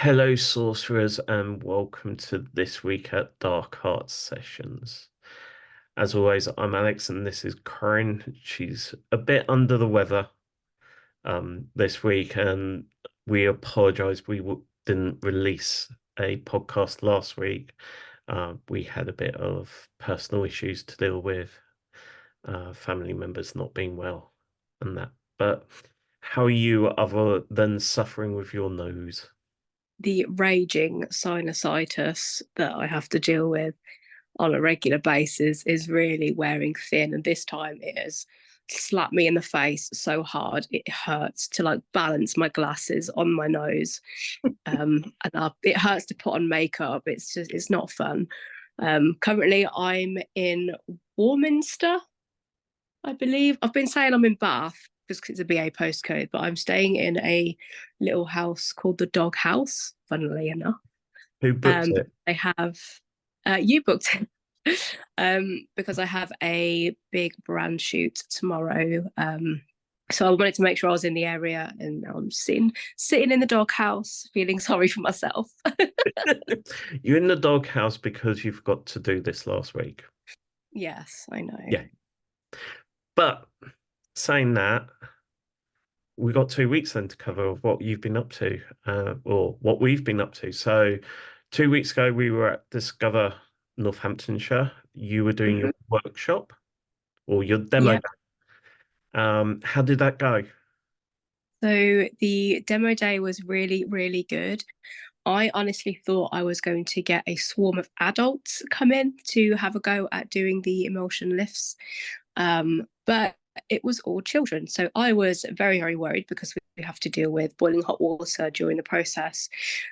Hello, sorcerers, and welcome to this week at Dark Arts Sessions. As always, I'm Alex, and this is Corrine. She's a bit under the weather this week, and we apologize. Didn't release a podcast last week. We had a bit of personal issues to deal with, family members not being well, and that. But how are you, other than suffering with your nose? The raging sinusitis that I have to deal with on a regular basis is really wearing thin. And this time it has slapped me in the face so hard it hurts to like balance my glasses on my nose. It hurts to put on makeup. It's not fun. Currently, I'm in Warminster, I believe. I've been saying I'm in Bath just because it's a BA postcode, but I'm staying in a little house called the Dog House, funnily enough. Who booked it? They have you booked it because I have a big brand shoot tomorrow. So I wanted to make sure I was in the area, and now I'm sitting in the dog house, feeling sorry for myself. You're in the doghouse because you forgot to do this last week. Yes, I know. Yeah. But saying that, we got 2 weeks then to cover of what you've been up to, or what we've been up to. So 2 weeks ago, we were at Discover Northamptonshire. You were doing Hmm. your workshop or your demo. Yeah. How did that go? So the demo day was really, really good. I honestly thought I was going to get a swarm of adults come in to have a go at doing the emulsion lifts. But it was all children. So I was very, very worried because we have to deal with boiling hot water during the process.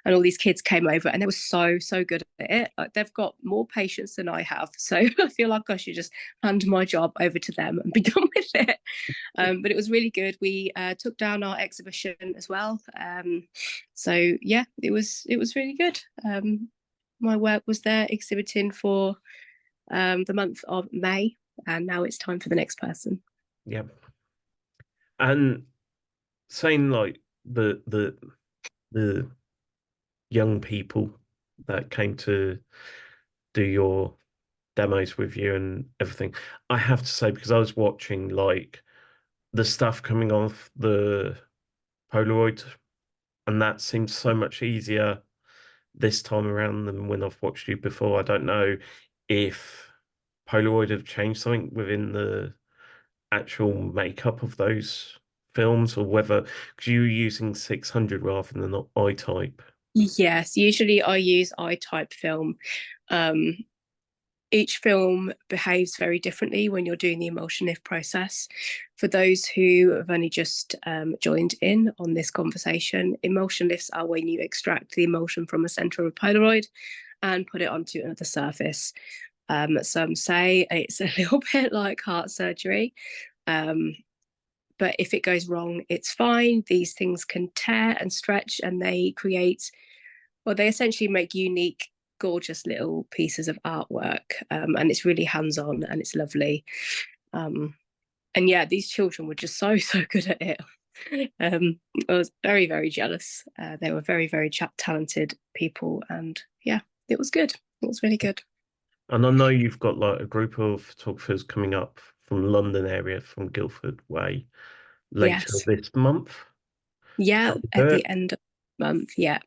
And all these kids came over and they were so, so good at it. Like they've got more patience than I have. So I feel like I should just hand my job over to them and be done with it. But it was really good. We took down our exhibition as well. So yeah, it was really good. My work was there exhibiting for the month of May, and now it's time for the next person. Yeah. And saying like the young people that came to do your demos with you and everything, I have to say, because I was watching like the stuff coming off the Polaroid, and that seems so much easier this time around than when I've watched you before. I don't know if Polaroid have changed something within the actual makeup of those films, or whether because you were using 600 rather than I-type. Yes, usually I use I-type film. Um, each film behaves very differently when you're doing the emulsion lift process. For those who have only just joined in on this conversation, emulsion lifts are when you extract the emulsion from a center of a Polaroid and put it onto another surface. Some say it's a little bit like heart surgery. Um, but if it goes wrong, it's fine. These things can tear and stretch, and they essentially make unique, gorgeous little pieces of artwork. And it's really hands on and it's lovely. Um, and yeah, these children were just so, so good at it. I was very, very jealous. They were very, very talented people. And yeah, it was good. It was really good. And I know you've got like a group of photographers coming up from London area, from Guildford Way, later Yes. this month. Yeah, That'll do at the it. end of the month. Yeah.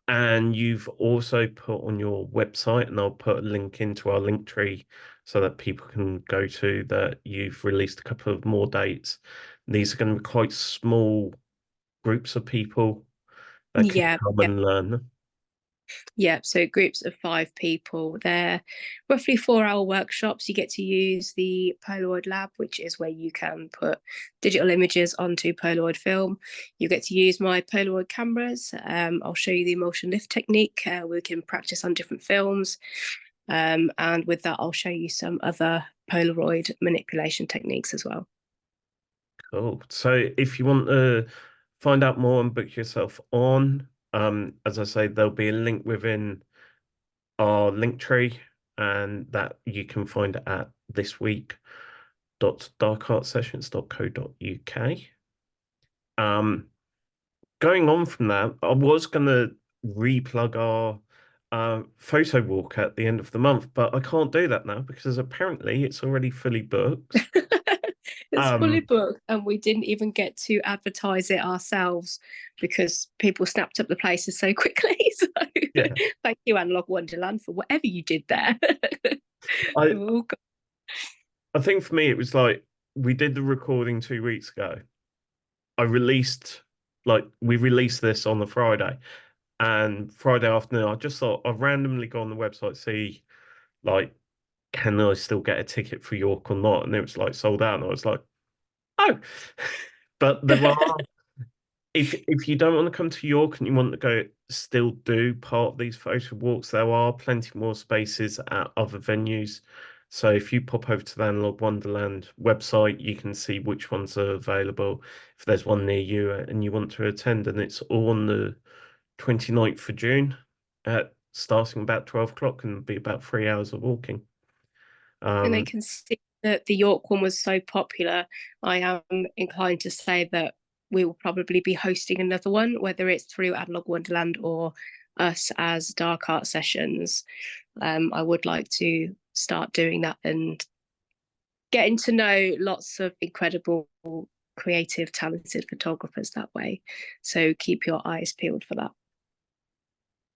And you've also put on your website, and I'll put a link into our link tree so that people can go to that. You've released a couple of more dates. These are going to be quite small groups of people that can Yeah. come and learn. Yeah, so groups of 5 people. They're roughly 4-hour workshops. You get to use the Polaroid lab, which is where you can put digital images onto Polaroid film. You get to use my Polaroid cameras. I'll show you the emulsion lift technique. We can practice on different films. And with that, I'll show you some other Polaroid manipulation techniques as well. Cool. So if you want to find out more and book yourself on, as I say, there'll be a link within our link tree, and that you can find at thisweek.darkartsessions.co.uk. Um, going on from that, I was gonna replug our photo walk at the end of the month, but I can't do that now because apparently it's already fully booked. It's fully Um, booked, and we didn't even get to advertise it ourselves because people snapped up the places so quickly. So yeah, thank you, Analog Wonderland, for whatever you did there. I Oh, God. I think for me it was like we did the recording 2 weeks ago. I released we released this on the Friday, and Friday afternoon I just thought I'd randomly go on the website see like can I still get a ticket for York or not, and it was like sold out, and I was like, oh, but there are if you don't want to come to York and you want to go still do part of these photo walks, there are plenty more spaces at other venues. So if you pop over to the Analog Wonderland website, you can see which ones are available. If there's one near you and you want to attend, and it's all on the 29th of June at starting about 12 o'clock and be about 3 hours of walking. And I Um, can see that the York one was so popular. I am inclined to say that we will probably be hosting another one, whether it's through Analog Wonderland or us as Dark Art Sessions. I would like to start doing that and getting to know lots of incredible, creative, talented photographers that way. So keep your eyes peeled for that.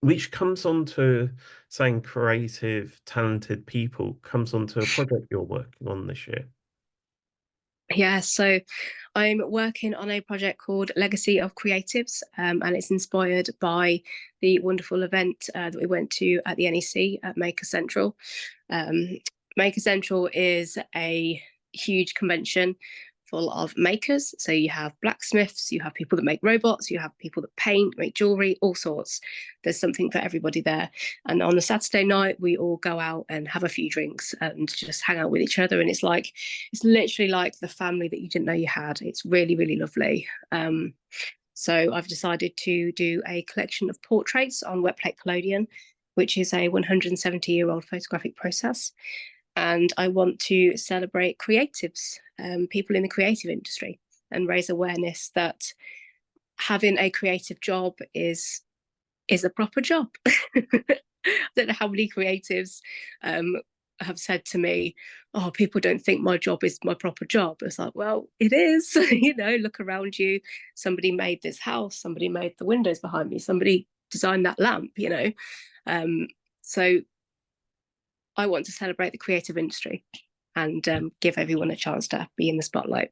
which comes on to saying creative, talented people comes onto a project you're working on this year. Yeah, so I'm working on a project called Legacy of Creatives, and it's inspired by the wonderful event that we went to at the NEC at Maker Central. Um, Maker Central is a huge convention full of makers. So you have blacksmiths, you have people that make robots, you have people that paint, make jewelry, all sorts. There's something for everybody there. And on the Saturday night, we all go out and have a few drinks and just hang out with each other. And it's literally like the family that you didn't know you had. It's really, really lovely. So I've decided to do a collection of portraits on wet plate collodion, which is a 170-year-old photographic process. And I want to celebrate creatives, people in the creative industry, and raise awareness that having a creative job is a proper job. I don't know how many creatives have said to me, "Oh, people don't think my job is my proper job." It's like, well, it is. Look around you. Somebody made this house. Somebody made the windows behind me. Somebody designed that lamp. Um, so I want to celebrate the creative industry and give everyone a chance to be in the spotlight.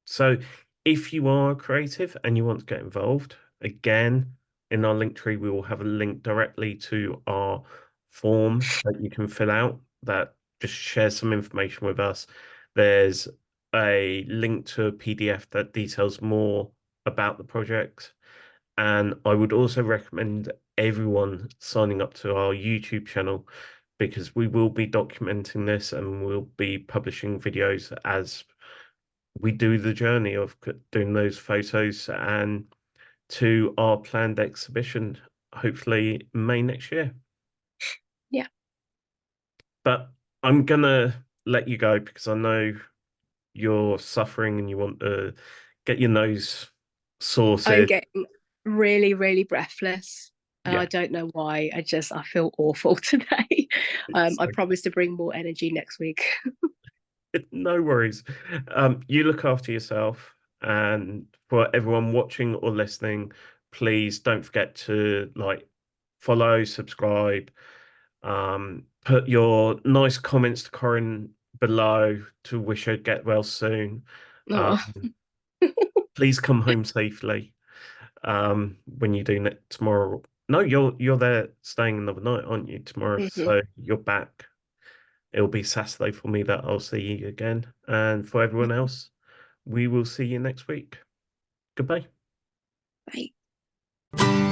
So if you are creative and you want to get involved, again, in our link tree, we will have a link directly to our form that you can fill out that just shares some information with us. There's a link to a PDF that details more about the project. And I would also recommend everyone signing up to our YouTube channel because we will be documenting this and we'll be publishing videos as we do the journey of doing those photos and to our planned exhibition, hopefully May next year. Yeah, But I'm gonna let you go because I know you're suffering and you want to get your nose I'm sorted. getting really, really breathless. I Yeah, don't know why. I feel awful today. it's I okay. promise to bring more energy next week. No worries. You look after yourself, and for everyone watching or listening, please don't forget to follow, subscribe, put your nice comments to Corrine below to wish her get well soon. Oh, Please come home safely. When you do tomorrow. No, you're there staying another night, aren't you, tomorrow? mhm. So you're back. It'll be Saturday for me that I'll see you again. And for everyone else, we will see you next week. Goodbye. Bye.